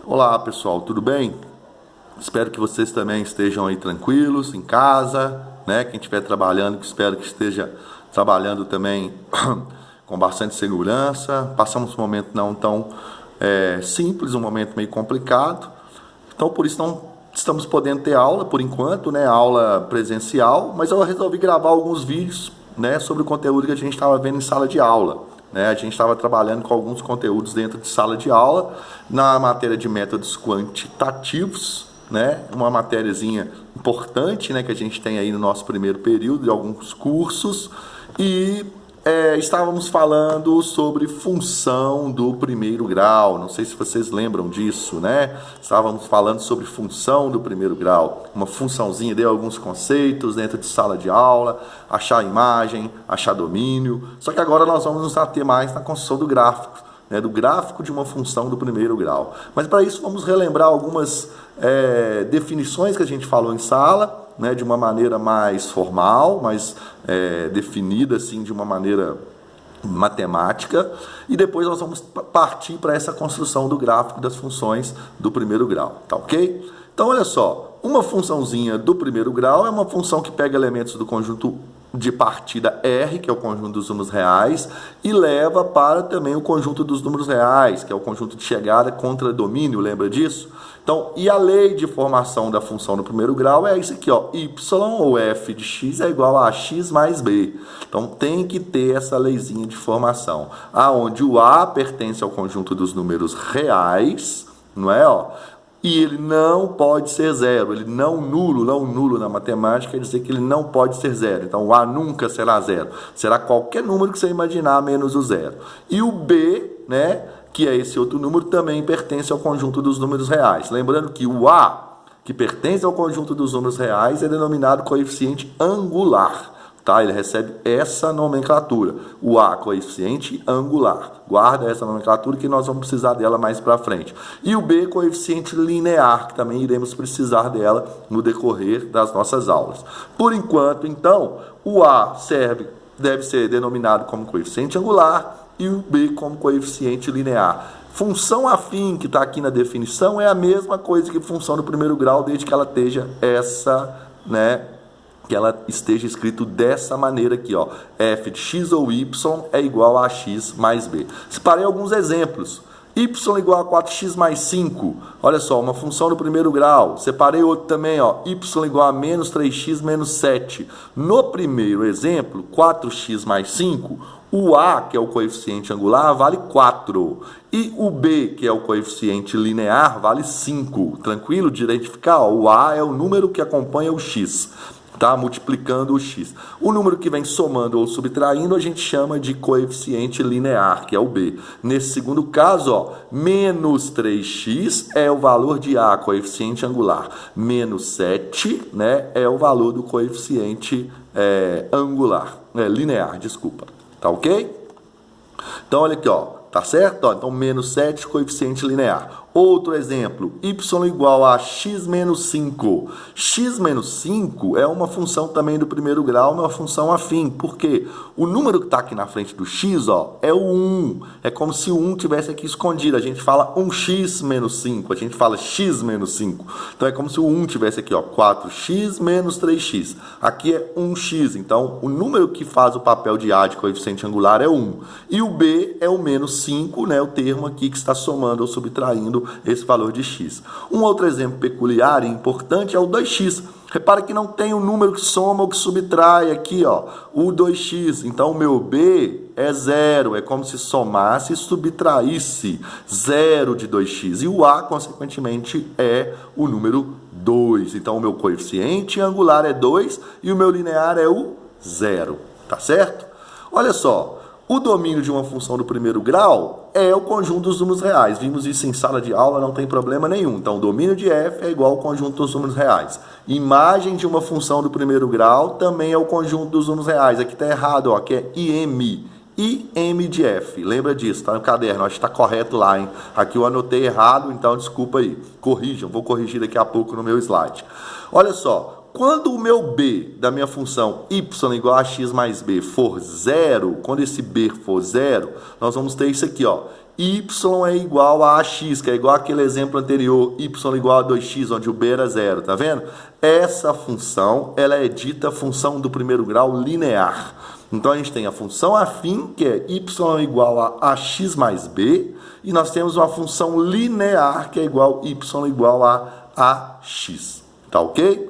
Olá pessoal, tudo bem? Espero que vocês também estejam aí tranquilos, em casa, né? Quem estiver trabalhando, espero que esteja trabalhando também com bastante segurança. Passamos um momento não tão simples, um momento meio complicado. Então por isso não estamos podendo ter aula por enquanto, né? Aula presencial, mas eu resolvi gravar alguns vídeos, né, sobre o conteúdo que a gente estava vendo em sala de aula. A gente estava trabalhando com alguns conteúdos dentro de sala de aula, na matéria de métodos quantitativos, né? Uma matériazinha importante, né, que a gente tem aí no nosso primeiro período de alguns cursos. E estávamos falando sobre função do primeiro grau. Não sei se vocês lembram disso, né? Estávamos falando sobre função do primeiro grau. Uma funçãozinha, deu alguns conceitos dentro de sala de aula, achar imagem, achar domínio. Só que agora nós vamos nos ater mais na construção do gráfico, né? Do gráfico de uma função do primeiro grau. Mas para isso vamos relembrar algumas definições que a gente falou em sala, né, de uma maneira mais formal, mais definida assim, de uma maneira matemática, e depois nós vamos partir para essa construção do gráfico das funções do primeiro grau, tá ok? Então olha só, uma funçãozinha do primeiro grau é uma função que pega elementos do conjunto de partida R, que é o conjunto dos números reais, e leva para também o conjunto dos números reais, que é o conjunto de chegada contra domínio, lembra disso? Então, e a lei de formação da função no primeiro grau é isso aqui, ó, y ou f de x é igual a x mais b. Então, tem que ter essa leizinha de formação, aonde o a pertence ao conjunto dos números reais, não é, ó? E ele não pode ser zero, ele não nulo na matemática quer dizer que ele não pode ser zero. Então, o A nunca será zero, será qualquer número que você imaginar menos o zero. E o B, né, que é esse outro número, também pertence ao conjunto dos números reais. Lembrando que o A, que pertence ao conjunto dos números reais, é denominado coeficiente angular. Tá? Ele recebe essa nomenclatura, o A, coeficiente angular. Guarda essa nomenclatura que nós vamos precisar dela mais para frente. E o B, coeficiente linear, que também iremos precisar dela no decorrer das nossas aulas. Por enquanto, então, o A deve ser denominado como coeficiente angular e o B como coeficiente linear. Função afim, que está aqui na definição, é a mesma coisa que função do primeiro grau, desde que ela esteja que ela esteja escrito dessa maneira aqui, ó, f de x ou y é igual a x mais b. Separei alguns exemplos. Y igual a 4x mais 5, olha só, uma função do primeiro grau. Separei outro também, ó, y igual a menos 3x menos 7. No primeiro exemplo, 4x mais 5, o A, que é o coeficiente angular, vale 4. E o B, que é o coeficiente linear, vale 5. Tranquilo de identificar? Ó, o A é o número que acompanha o x. Tá? Multiplicando o x. O número que vem somando ou subtraindo a gente chama de coeficiente linear, que é o B. Nesse segundo caso, ó, menos 3x é o valor de A, coeficiente angular. Menos 7, né, é o valor do coeficiente linear, desculpa. Tá ok? Então, olha aqui, ó. Tá certo? Ó, então, menos 7, coeficiente linear. Outro exemplo, y igual a x menos 5. X menos 5 é uma função também do primeiro grau, uma função afim. Por quê? O número que está aqui na frente do x, ó, é o 1. É como se o 1 tivesse aqui escondido. A gente fala 1x menos 5. A gente fala x menos 5. Então, é como se o 1 tivesse aqui, ó, 4x menos 3x. Aqui é 1x. Então, o número que faz o papel de A de coeficiente angular é 1. E o B é o menos 5, né, o termo aqui que está somando ou subtraindo esse valor de x. Um outro exemplo peculiar e importante é o 2x. Repara que não tem o número que soma ou que subtrai aqui, ó, o 2x. Então, o meu B é 0. É como se somasse e subtraísse 0 de 2x. E o A, consequentemente, é o número 2. Então, o meu coeficiente angular é 2 e o meu linear é o 0. Tá certo? Olha só. O domínio de uma função do primeiro grau é o conjunto dos números reais. Vimos isso em sala de aula, não tem problema nenhum. Então, o domínio de f é igual ao conjunto dos números reais. Imagem de uma função do primeiro grau também é o conjunto dos números reais. Aqui está errado, ó, que é im. im de f. Lembra disso, tá no caderno. Acho que está correto lá, hein? Aqui eu anotei errado, então desculpa aí. Corrijam, vou corrigir daqui a pouco no meu slide. Olha só. quando o meu b da minha função y igual a x mais b for zero, quando esse b for zero, nós vamos ter isso aqui, ó. Y é igual a x, que é igual àquele exemplo anterior, y igual a 2x, onde o b era zero, tá vendo? Essa função, ela é dita função do primeiro grau linear. Então, a gente tem a função afim, que é y igual a x mais b, e nós temos uma função linear, que é igual y igual a x. Tá ok?